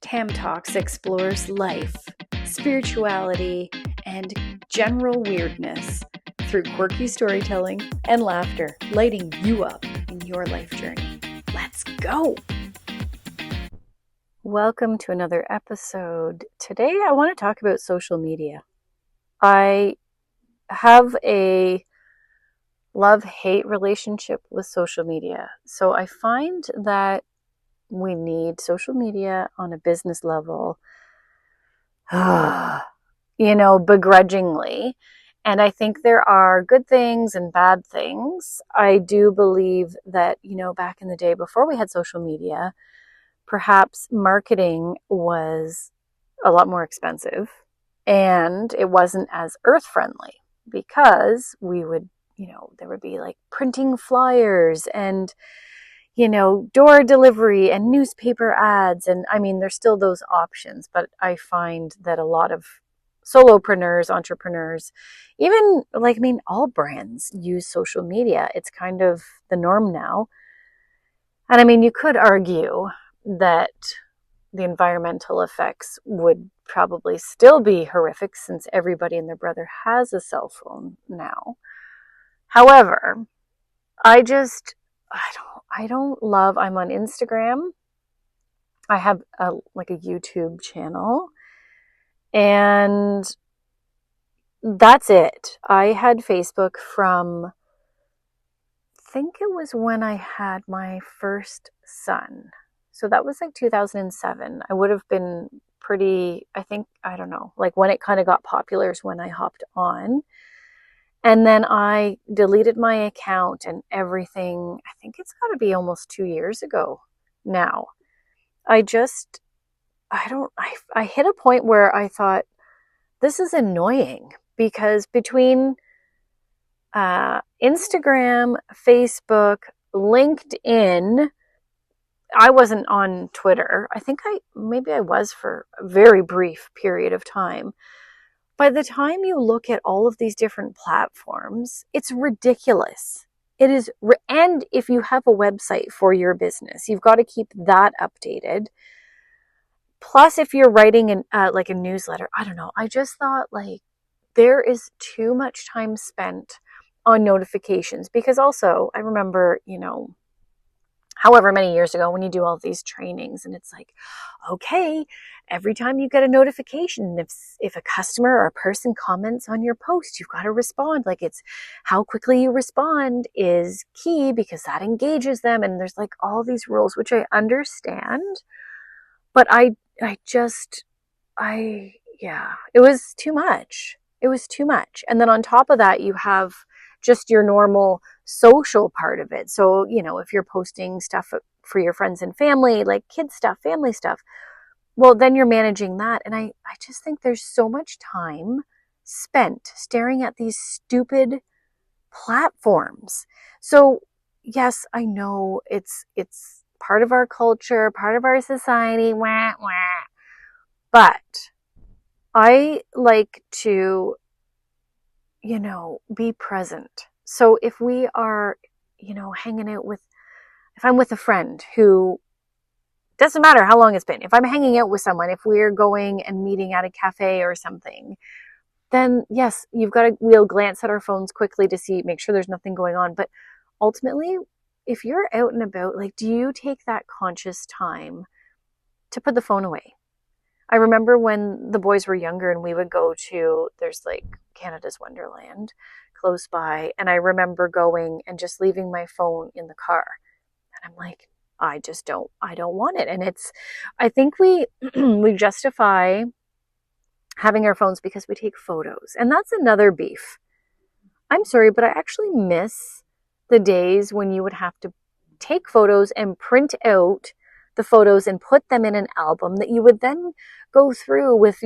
Tam Talks explores life, spirituality, and general weirdness through quirky storytelling and laughter, lighting you up in your life journey. Let's go! Welcome to another episode. Today I want to talk about social media. I have a love-hate relationship with social media. So I find that we need social media on a business level, begrudgingly. And I think there are good things and bad things. I do believe that, back in the day before we had social media, perhaps marketing was a lot more expensive and it wasn't as earth friendly because we would, there would be like printing flyers and door delivery and newspaper ads. And I mean, there's still those options, but I find that a lot of solopreneurs, entrepreneurs, even all brands use social media. It's kind of the norm now. And I mean, you could argue that the environmental effects would probably still be horrific since everybody and their brother has a cell phone now. However, I don't love, I'm on Instagram. I have a YouTube channel and that's it. I had Facebook from, I think it was when I had my first son. So that was 2007. I would have been pretty, I don't know, when it kind of got popular is when I hopped on. And then I deleted my account and everything. I think it's got to be almost 2 years ago now. I hit a point where I thought, this is annoying because between Instagram, Facebook, LinkedIn, I wasn't on Twitter. I think maybe I was for a very brief period of time. By the time you look at all of these different platforms, it's ridiculous. It is, and if you have a website for your business, you've got to keep that updated. Plus, if you're writing a newsletter, I don't know. I just thought there is too much time spent on notifications because also I remember, however many years ago when you do all these trainings and it's okay, every time you get a notification, if a customer or a person comments on your post, you've got to respond. It's how quickly you respond is key because that engages them. And there's all these rules, which I understand, but it was too much. It was too much. And then on top of that, you have just your normal social part of it. So, if you're posting stuff for your friends and family, like kids stuff, family stuff, well, then you're managing that. And I just think there's so much time spent staring at these stupid platforms. So yes, I know it's part of our culture, part of our society, but I like to be present. So if we are, hanging out if I'm with a friend who, doesn't matter how long it's been, if I'm hanging out with someone, if we're going and meeting at a cafe or something, then yes, we'll glance at our phones quickly to make sure there's nothing going on. But ultimately, if you're out and about, do you take that conscious time to put the phone away? I remember when the boys were younger and we would go to, there's Canada's Wonderland close by. And I remember going and just leaving my phone in the car. And I'm I don't want it. And I think we justify having our phones because we take photos. And that's another beef. I'm sorry, but I actually miss the days when you would have to take photos and print out the photos and put them in an album that you would then go through with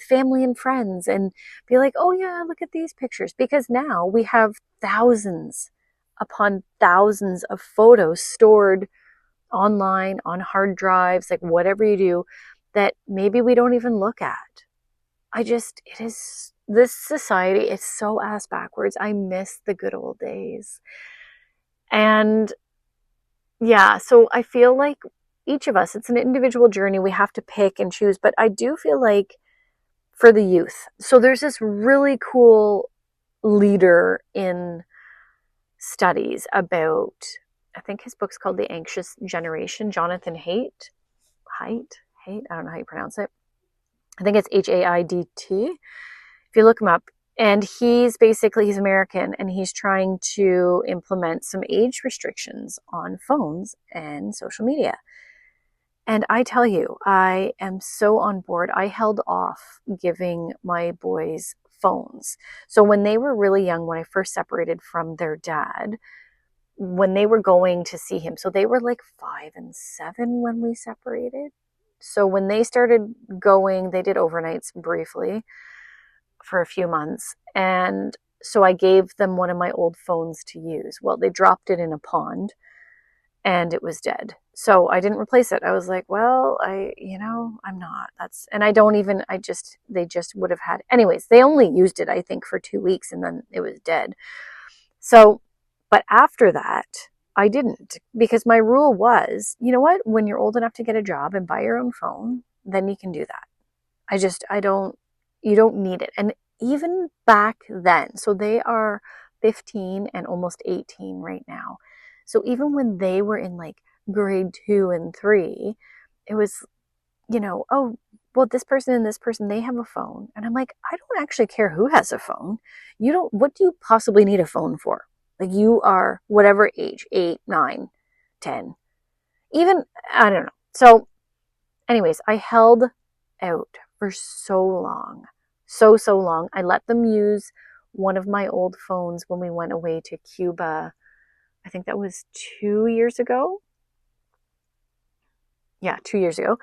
family and friends and be like, oh yeah, look at these pictures. Because now we have thousands upon thousands of photos stored online on hard drives, whatever you do, that maybe we don't even look at. This society is so ass backwards. I miss the good old days. And yeah, so I feel each of us, it's an individual journey. We have to pick and choose. But I do feel like for the youth, so there's this really cool leader in studies about, I think his book's called The Anxious Generation, Jonathan Haidt, I don't know how you pronounce it. I think it's Haidt. If you look him up, and he's American, and he's trying to implement some age restrictions on phones and social media. And I tell you, I am so on board. I held off giving my boys phones. So when they were really young, when I first separated from their dad, when they were going to see him, so they were like 5 and 7 when we separated. So when they started going, they did overnights briefly for a few months. And so I gave them one of my old phones to use. Well, they dropped it in a pond and it was dead. So I didn't replace it. I was like, well, I'm not. And they just would have had, anyways, they only used it, I think, for 2 weeks and then it was dead. So, but after that, I didn't, because my rule was, you know what, when you're old enough to get a job and buy your own phone, then you can do that. You don't need it. And even back then, so they are 15 and almost 18 right now. So even when they were in like grade 2 and 3, it was, oh, well, this person and this person, they have a phone. And I'm like, I don't actually care who has a phone. What do you possibly need a phone for? Like, you are whatever age, 8, 9, 10, even, I don't know. So anyways, I held out for so long, so long. I let them use one of my old phones when we went away to Cuba. I think that was 2 years ago. Yeah, 2 years ago.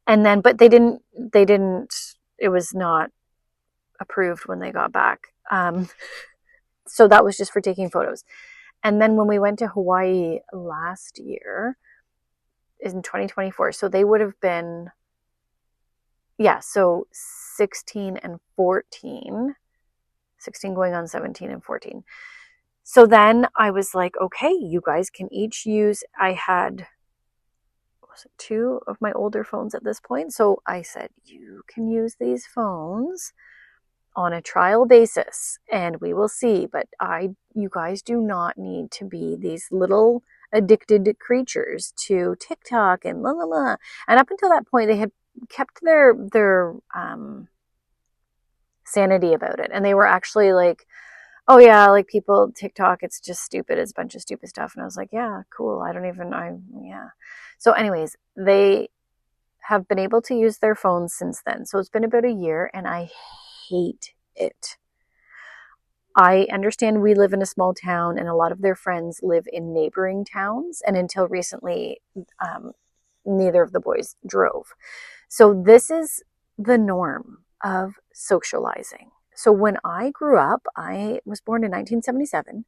And then, but they didn't, it was not approved when they got back. So that was just for taking photos. And then when we went to Hawaii last year, in 2024, so they would have been, so 16 and 14, 16 going on 17 and 14. So then I was like, okay, you guys can each use, I had, was it 2 of my older phones at this point? So I said, you can use these phones on a trial basis and we will see. But you guys do not need to be these little addicted creatures to TikTok and la la la. And up until that point, they had kept their sanity about it. And they were actually like, oh yeah, like people, TikTok, it's just stupid. It's a bunch of stupid stuff. And I was like, yeah, cool. Yeah. So anyways, they have been able to use their phones since then. So it's been about a year and I hate it. I understand we live in a small town and a lot of their friends live in neighboring towns. And until recently, neither of the boys drove. So this is the norm of socializing. So when I grew up, I was born in 1977.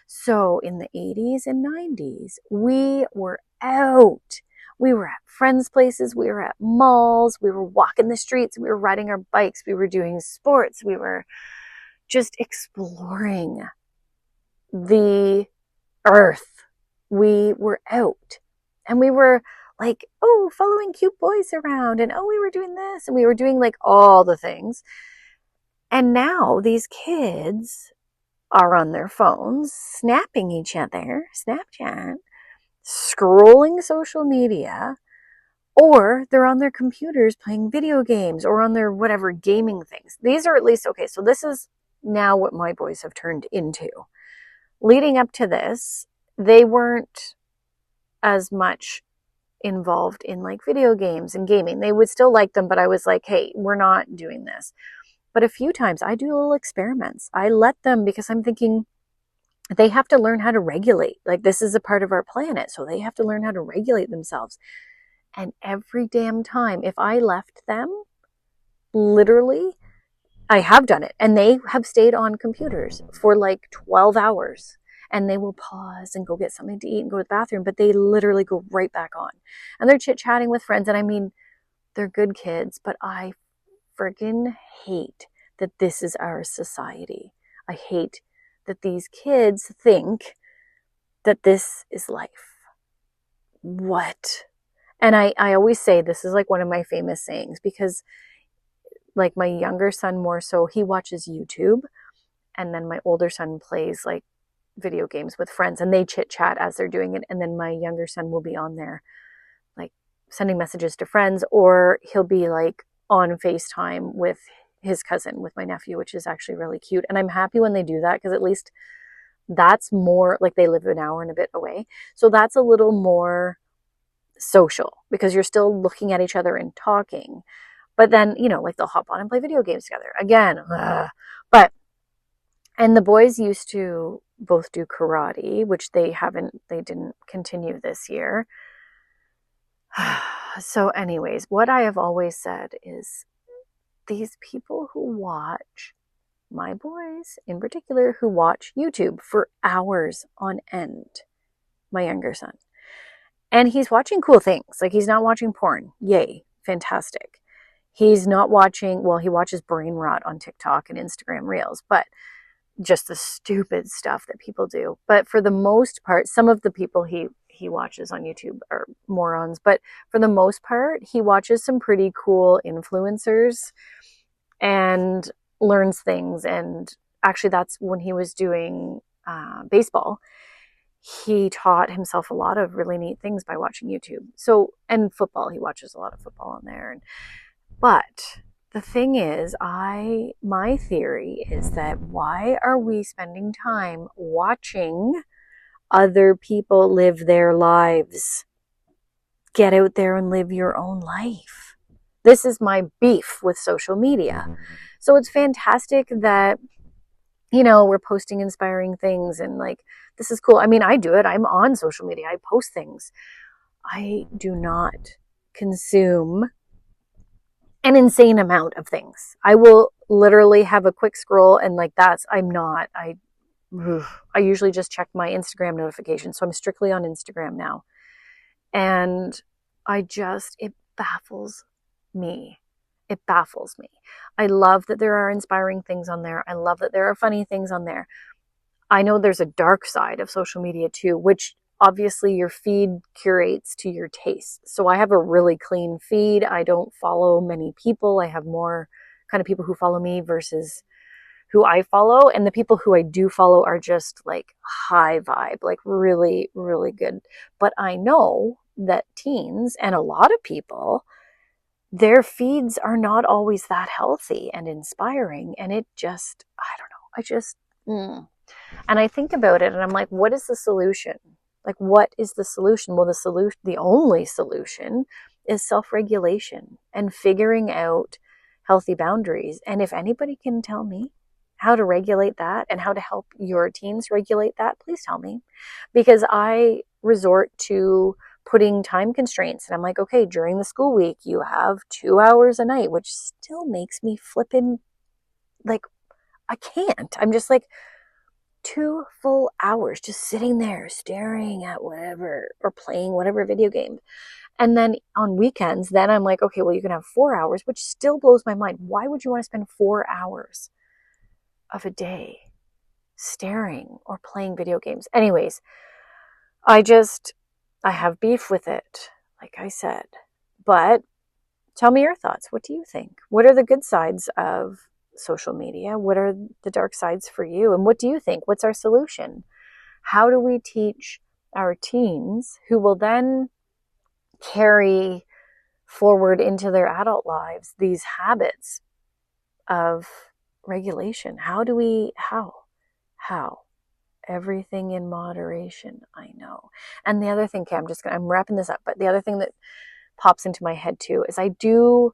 So in the 80s and 90s, we were out. We were at friends' places. We were at malls. We were walking the streets. We were riding our bikes. We were doing sports. We were just exploring the earth. We were out. And we were like, oh, following cute boys around. And oh, we were doing this. And we were doing like all the things. And now these kids are on their phones, snapping each other, Snapchat, scrolling social media, or they're on their computers playing video games or on their whatever gaming things. These are at least, okay, so this is now what my boys have turned into. Leading up to this, they weren't as much involved in like video games and gaming. They would still like them, but I was like, hey, we're not doing this. But a few times I do little experiments. I let them, because I'm thinking they have to learn how to regulate. Like, this is a part of our planet, so they have to learn how to regulate themselves. And every damn time, if I left them, literally, I have done it. And they have stayed on computers for like 12 hours. And they will pause and go get something to eat and go to the bathroom. But they literally go right back on. And they're chit-chatting with friends. And I mean, they're good kids. But I friggin' hate that this is our society. I hate that these kids think that this is life. What? And I always say this is like one of my famous sayings, because like my younger son more so, he watches YouTube, and then my older son plays like video games with friends, and they chit chat as they're doing it. And then my younger son will be on there like sending messages to friends, or he'll be like on FaceTime with his cousin, with my nephew, which is actually really cute. And I'm happy when they do that, because at least that's more like, they live an hour and a bit away. So that's a little more social, because you're still looking at each other and talking. But then, like they'll hop on and play video games together. Again, but, and the boys used to both do karate, which they didn't continue this year. So anyways, what I have always said is, these people who watch, my boys in particular, who watch YouTube for hours on end, my younger son, and he's watching cool things. Like, he's not watching porn. Yay. Fantastic. He's not watching, well, he watches brain rot on TikTok and Instagram Reels, but just the stupid stuff that people do. But for the most part, some of the people he watches on YouTube are morons, but for the most part, he watches some pretty cool influencers and learns things. And actually, that's when he was doing baseball. He taught himself a lot of really neat things by watching YouTube. So, and football, he watches a lot of football on there. But the thing is, my theory is that, why are we spending time watching other people live their lives? Get out there and live your own life. This is my beef with social media. So it's fantastic that, we're posting inspiring things, and like, this is cool. I mean, I do it. I'm on social media. I post things. I do not consume an insane amount of things. I will literally have a quick scroll, and like, I usually just check my Instagram notifications. So I'm strictly on Instagram now. And it baffles me. It baffles me. I love that there are inspiring things on there. I love that there are funny things on there. I know there's a dark side of social media too, which obviously your feed curates to your taste. So I have a really clean feed. I don't follow many people. I have more kind of people who follow me versus who I follow. And the people who I do follow are just like high vibe, like really, really good. But I know that teens and a lot of people, their feeds are not always that healthy and inspiring. And it just, I don't know. And I think about it and I'm like, what is the solution? Like, what is the solution? Well, the only solution is self-regulation and figuring out healthy boundaries. And if anybody can tell me how to regulate that and how to help your teens regulate that, please tell me. Because I resort to putting time constraints. And I'm like, okay, during the school week, you have 2 hours a night, which still makes me flippin' like, I can't. I'm just like, 2 full hours just sitting there staring at whatever or playing whatever video game. And then on weekends, then I'm like, okay, well, you can have 4 hours, which still blows my mind. Why would you want to spend 4 hours of a day staring or playing video games? Anyways, I have beef with it, like I said. But tell me your thoughts. What do you think? What are the good sides of social media? What are the dark sides for you? And what do you think? What's our solution? How do we teach our teens, who will then carry forward into their adult lives, these habits of regulation? How? Everything in moderation, I know. And the other thing, okay, I'm wrapping this up, but the other thing that pops into my head too is, I do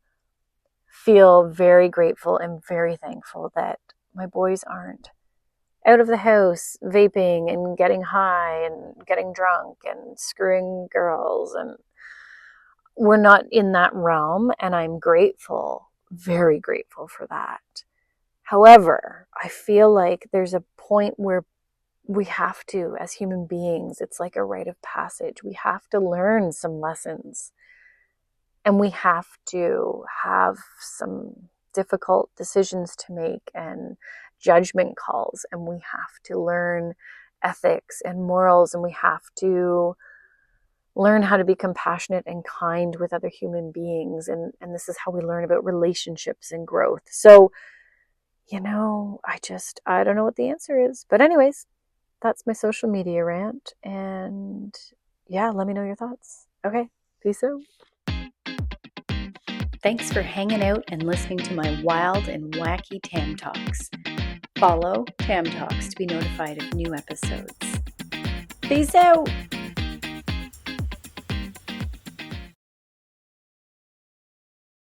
feel very grateful and very thankful that my boys aren't out of the house vaping and getting high and getting drunk and screwing girls, and we're not in that realm, and I'm grateful, very grateful for that. However, I feel like there's a point where we have to, as human beings, it's like a rite of passage. We have to learn some lessons, and we have to have some difficult decisions to make and judgment calls, and we have to learn ethics and morals, and we have to learn how to be compassionate and kind with other human beings. And this is how we learn about relationships and growth. So, I don't know what the answer is. But anyways, that's my social media rant. And yeah, let me know your thoughts. Okay, peace out. Thanks for hanging out and listening to my wild and wacky Tam Talks. Follow Tam Talks to be notified of new episodes. Peace out.